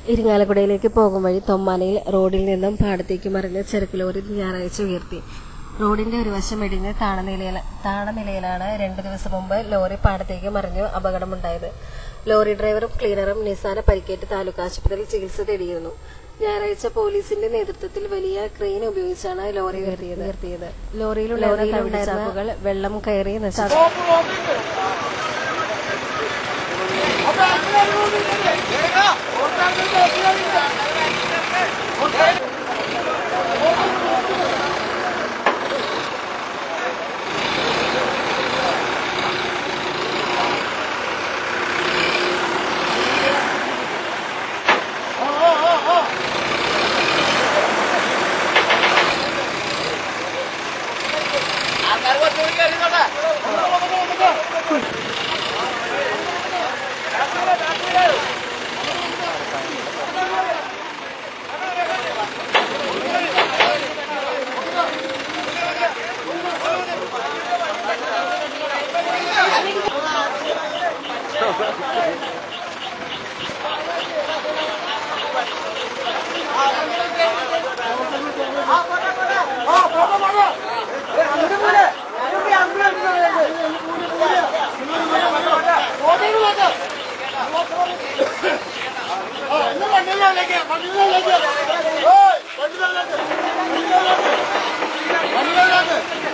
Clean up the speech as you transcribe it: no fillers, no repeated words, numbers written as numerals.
ഇരിങ്ങാലക്കുടയിലേക്ക് പോകും വഴി തൊമ്മാനയിൽ റോഡിൽ നിന്നും പാടത്തേക്ക് മറിഞ്ഞ ചരക്ക് ലോറി ഞായറാഴ്ച ഉയർത്തി. റോഡിന്റെ ഒരു വശം ഇടിഞ്ഞ് താണനിലയിലാണ് 2 ദിവസം മുമ്പ് ലോറി പാടത്തേക്ക് മറിഞ്ഞ് അപകടമുണ്ടായത്. ലോറി ഡ്രൈവറും ക്ലീനറും നിസാര പരിക്കേറ്റ് താലൂക്ക് ആശുപത്രിയിൽ ചികിത്സ തേടിയിരുന്നു. ഞായറാഴ്ച പോലീസിന്റെ നേതൃത്വത്തിൽ വലിയ ക്രെയിൻ ഉപയോഗിച്ചാണ് ലോറി ഉയർത്തിയത്. ലോറിയിലുണ്ടായിരുന്ന ചാക്കുകൾ വെള്ളം കയറി നശിച്ചു. Oh,